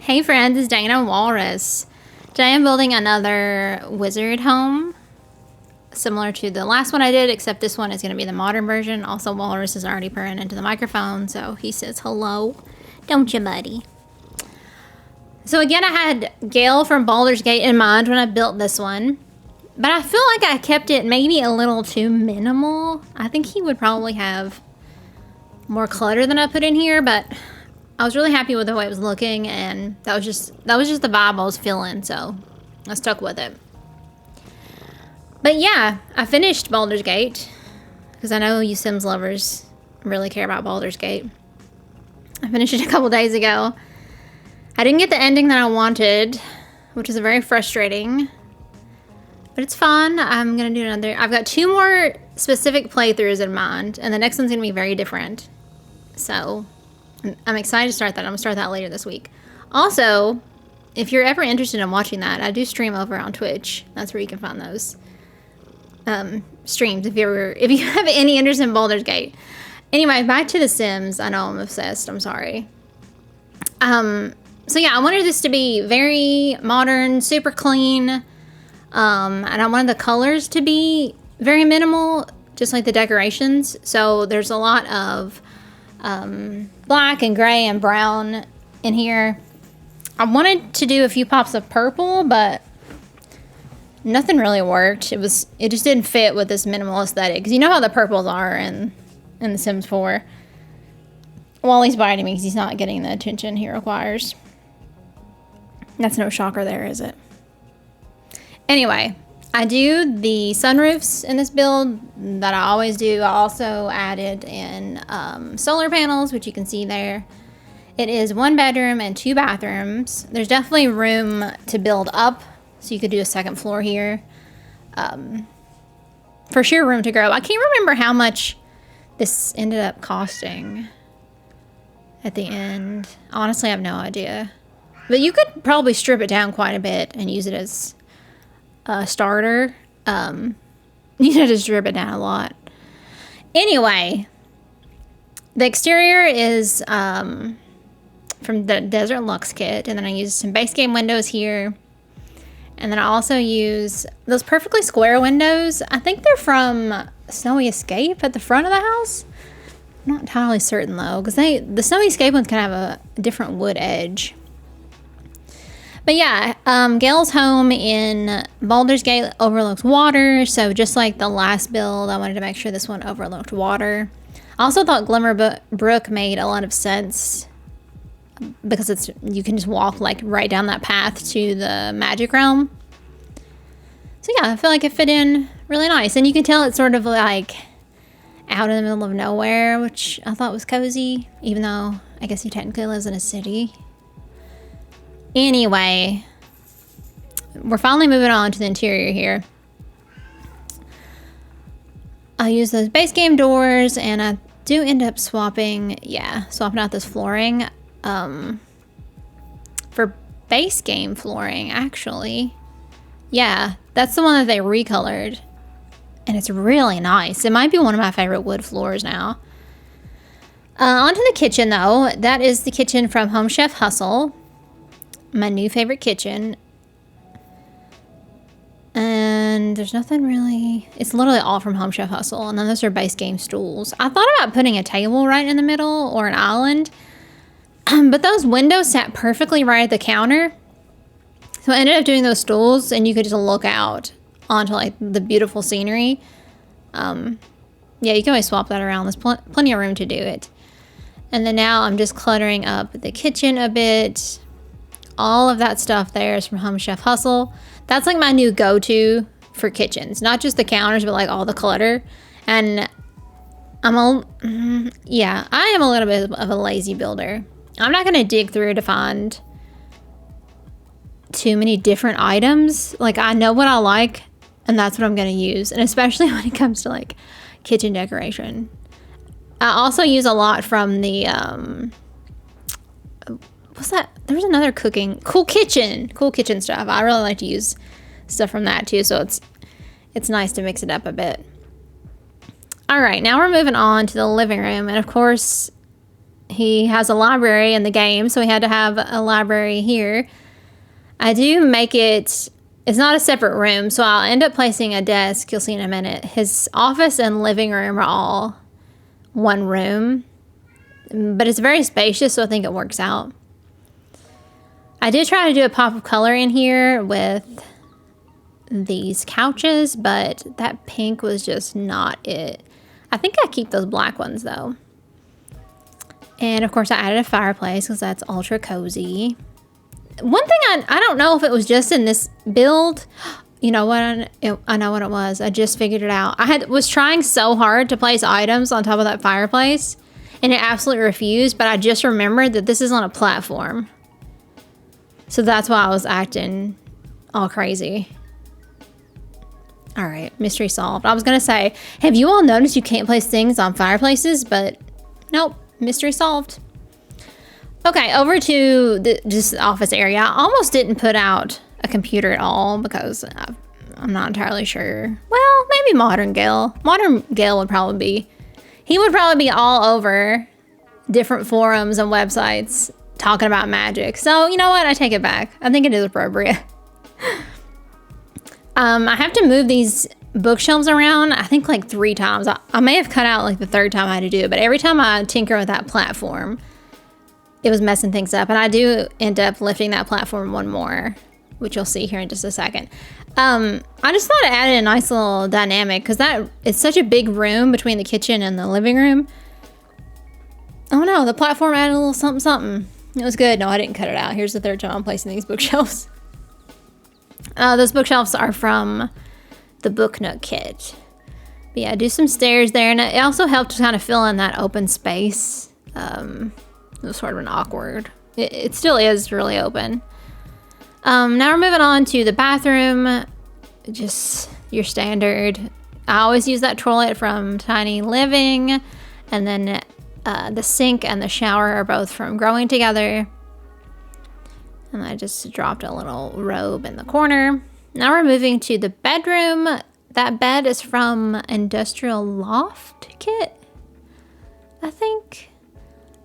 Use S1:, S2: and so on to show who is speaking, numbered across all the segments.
S1: Hey friends, it's Dana Walrus. Today I'm building another wizard home, similar to the last one I did, except this one is going to be the modern version. Also, Walrus is already purring into the microphone, so he says hello. Don't you, buddy? So again, I had Gale from Baldur's Gate in mind when I built this one, but I feel like I kept it maybe a little too minimal. I think he would probably have more clutter than I put in here, but I was really happy with the way it was looking, and that was just the vibe I was feeling, so I stuck with it. But yeah, I finished Baldur's Gate, because I know you Sims lovers really care about Baldur's Gate. I finished it a couple days ago. I didn't get the ending that I wanted, which is very frustrating, but it's fun. I'm going to do another. I've got 2 more specific playthroughs in mind, and the next one's going to be very different. So I'm excited to start that. I'm going to start that later this week. Also, if you're ever interested in watching that, I do stream over on Twitch. That's where you can find those streams if you have any interest in Baldur's Gate. Anyway, back to The Sims. I know I'm obsessed. I'm sorry. So yeah, I wanted this to be very modern, super clean. And I wanted the colors to be very minimal, just like the decorations. So there's a lot of black and gray and brown in here. I wanted to do a few pops of purple, but nothing really worked. It just didn't fit with this minimal aesthetic, because you know how the purples are in The Sims 4. Wally's biting me because he's not getting the attention he requires. That's no shocker there, is it? Anyway, I do the sunroofs in this build that I always do. I also added in solar panels, which you can see there. It is 1 bedroom and 2 bathrooms. There's definitely room to build up, so you could do a 2nd floor here. For sure, room to grow. I can't remember how much this ended up costing at the end. Honestly, I have no idea. But you could probably strip it down quite a bit and use it as a starter. You need to strip it down a lot. Anyway, the exterior is from the Desert Luxe kit, and then I used some base game windows here. And then I also use those perfectly square windows. I think they're from Snowy Escape at the front of the house. I'm not entirely certain though, because the Snowy Escape ones can have a different wood edge. But yeah, Gale's home in Baldur's Gate overlooks water, so just like the last build, I wanted to make sure this one overlooked water. I also thought Glimmer Brook made a lot of sense, because you can just walk like right down that path to the Magic Realm. So yeah, I feel like it fit in really nice, and you can tell it's sort of like out in the middle of nowhere, which I thought was cozy, even though I guess he technically lives in a city. Anyway, we're finally moving on to the interior here. I'll use those base game doors, and I do end up swapping out this flooring for base game flooring, actually. Yeah, that's the one that they recolored, and it's really nice. It might be one of my favorite wood floors now. Onto the kitchen, though. That is the kitchen from Home Chef Hustle. My new favorite kitchen. And there's nothing really. It's literally all from Home Chef Hustle. And then those are base game stools. I thought about putting a table right in the middle or an island. But those windows sat perfectly right at the counter. So I ended up doing those stools, and you could just look out onto like the beautiful scenery. Yeah, you can always swap that around. There's plenty of room to do it. And then now I'm just cluttering up the kitchen a bit. All of that stuff there is from Home Chef Hustle. That's like my new go-to for kitchens. Not just the counters, but like all the clutter. And I am a little bit of a lazy builder. I'm not going to dig through to find too many different items. Like, I know what I like, and that's what I'm going to use. And especially when it comes to like kitchen decoration. I also use a lot from the what's that? There's another Cool Kitchen stuff. I really like to use stuff from that too, so it's nice to mix it up a bit. All right, now we're moving on to the living room, and of course he has a library in the game, so he had to have a library here. I do make it, it's not a separate room, so I'll end up placing a desk, you'll see in a minute. His office and living room are all one room, but it's very spacious, so I think it works out. I did try to do a pop of color in here with these couches, but that pink was just not it. I think I keep those black ones though. And of course I added a fireplace because that's ultra cozy. One thing I don't know if it was just in this build. You know what? I know what it was. I just figured it out. I was trying so hard to place items on top of that fireplace and it absolutely refused, but I just remembered that this is on a platform. So that's why I was acting all crazy. All right, mystery solved. I was gonna say, have you all noticed you can't place things on fireplaces? But nope, mystery solved. Okay, over to just the office area. I almost didn't put out a computer at all because I'm not entirely sure. Well, maybe Modern Gale. Modern Gale would probably be, he would probably be all over different forums and websites talking about magic. So you know what? I take it back. I think it is appropriate. I have to move these bookshelves around, I think like 3 times. I may have cut out like the 3rd time I had to do it, but every time I tinker with that platform, it was messing things up. And I do end up lifting that platform one more, which you'll see here in just a second. I just thought it added a nice little dynamic because it's such a big room between the kitchen and the living room. Oh no, the platform added a little something something. It was good. No, I didn't cut it out. Here's the 3rd time I'm placing these bookshelves. Those bookshelves are from the Book Nook kit. But yeah, do some stairs there. And it also helped to kind of fill in that open space. It was sort of an awkward. It still is really open. Now we're moving on to the bathroom. Just your standard. I always use that toilet from Tiny Living. And then the sink and the shower are both from Growing Together. And I just dropped a little robe in the corner. Now we're moving to the bedroom. That bed is from Industrial Loft kit, I think.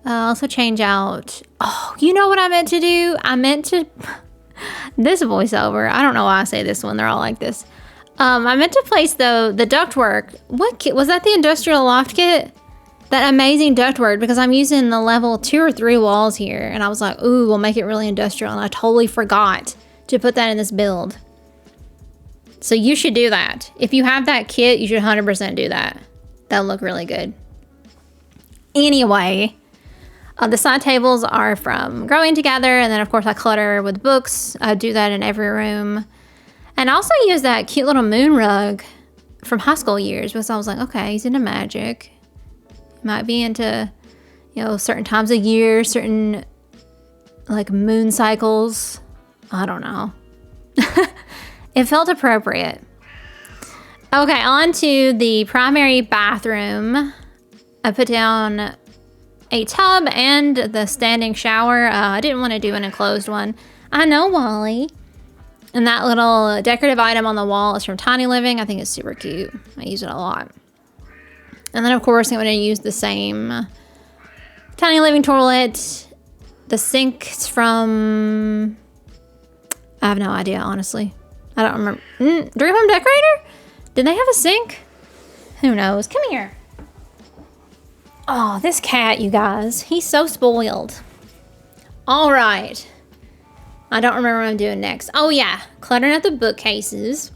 S1: I'll also change out, oh, you know what I meant to do? I meant to, this voiceover, I don't know why I say this one, they're all like this. I meant to place the ductwork. What kit, was that the Industrial Loft kit? That amazing ductwork, because I'm using the level 2 or 3 walls here, and I was like, ooh, we'll make it really industrial, and I totally forgot to put that in this build. So you should do that. If you have that kit, you should 100% do that. That'll look really good. Anyway, the side tables are from Growing Together, and then of course I clutter with books. I do that in every room. And I also use that cute little moon rug from high school years, because I was like, okay, he's into magic. Might be into, you know, certain times of year, certain like moon cycles. I don't know. It felt appropriate. Okay, on to the primary bathroom. I put down a tub and the standing shower. I didn't want to do an enclosed one. I know, Wally. And that little decorative item on the wall is from Tiny Living. I think it's super cute. I use it a lot. And then, of course, I'm going to use the same Tiny Living toilet. The sink's from, I have no idea, honestly. I don't remember. Dream Home Decorator? Did they have a sink? Who knows? Come here. Oh, this cat, you guys. He's so spoiled. All right. I don't remember what I'm doing next. Oh, yeah. Cluttering up the bookcases.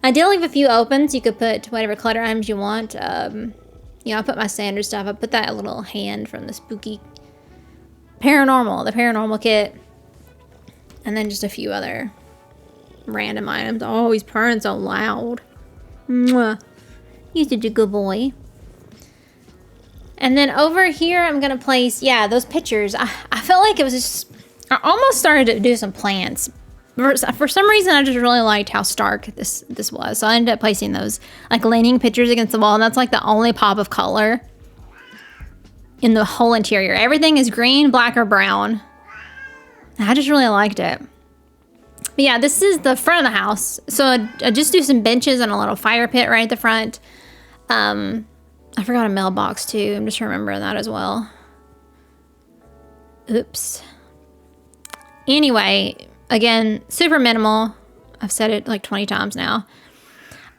S1: I did leave a few open, so you could put whatever clutter items you want. You know, I put my standard stuff. I put that little hand from the spooky the paranormal kit. And then just a few other random items. Oh, he's purring so loud. Mwah. He's such a good boy. And then over here, I'm going to place, yeah, those pictures. I felt like it was just, I almost started to do some plants. For some reason, I just really liked how stark this was. So I ended up placing those like leaning pictures against the wall. And that's like the only pop of color in the whole interior. Everything is green, black, or brown. I just really liked it. But yeah, this is the front of the house. So I just do some benches and a little fire pit right at the front. I forgot a mailbox too. I'm just remembering that as well. Oops. Anyway, again, super minimal. I've said it like 20 times now.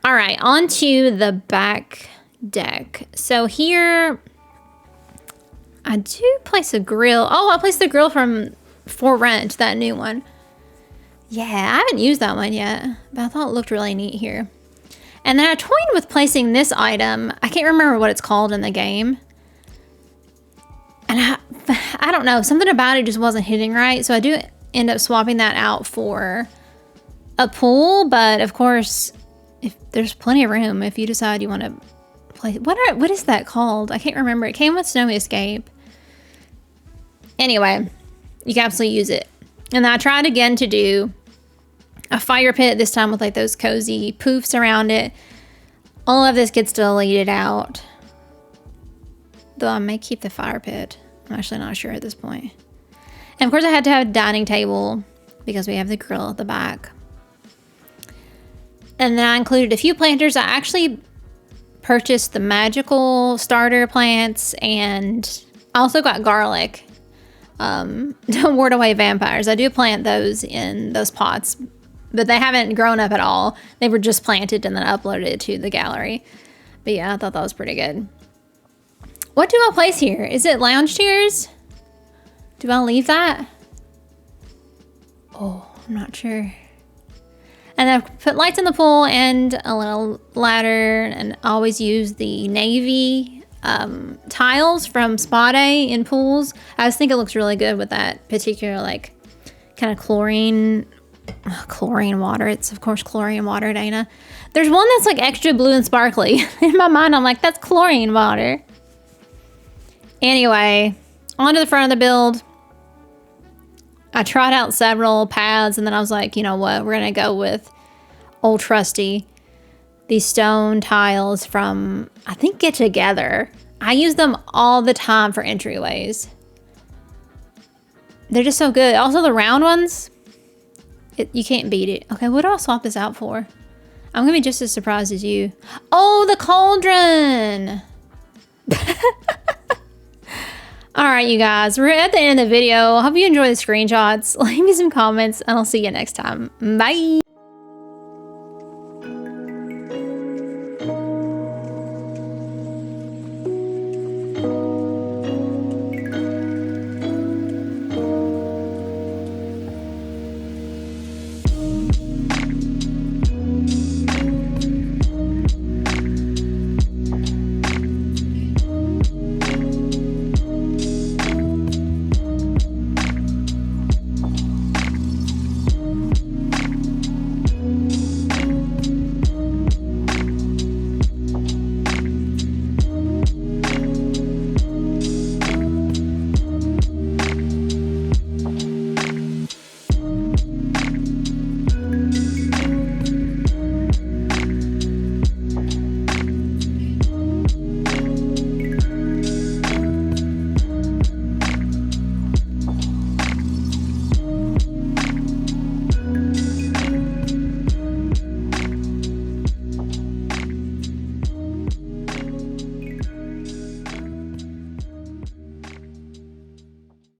S1: All right, on to the back deck. So here, I do place a grill. Oh, I placed the grill from For Rent, that new one. Yeah, I haven't used that one yet, but I thought it looked really neat here. And then I toyed with placing this item. I can't remember what it's called in the game. And I don't know, something about it just wasn't hitting right. So I do end up swapping that out for a pool. But of course, if there's plenty of room, if you decide you want to play, what is that called? I can't remember. It came with Snowy Escape. Anyway, you can absolutely use it. And then I tried again to do a fire pit, this time with like those cozy poofs around it. All of this gets deleted out. Though I may keep the fire pit. I'm actually not sure at this point. And of course I had to have a dining table because we have the grill at the back. And then I included a few planters. I actually purchased the magical starter plants, and I also got garlic to ward away vampires. I do plant those in those pots, but they haven't grown up at all. They were just planted and then uploaded it to the gallery. But yeah, I thought that was pretty good. What do I place here? Is it lounge chairs? Do I leave that? Oh, I'm not sure. And I've put lights in the pool and a little ladder, and I always use the navy tiles from Spa Day in pools. I just think it looks really good with that particular like kind of chlorine water. It's of course chlorine water, Dana. There's one that's like extra blue and sparkly. In my mind, I'm like, that's chlorine water. Anyway, onto the front of the build. I tried out several paths, and then I was like, you know what? We're going to go with old trusty. These stone tiles from, I think, Get Together. I use them all the time for entryways. They're just so good. Also, the round ones, you can't beat it. Okay, what do I swap this out for? I'm going to be just as surprised as you. Oh, the cauldron! All right, you guys, we're at the end of the video. Hope you enjoy the screenshots. Leave me some comments, and I'll see you next time. Bye.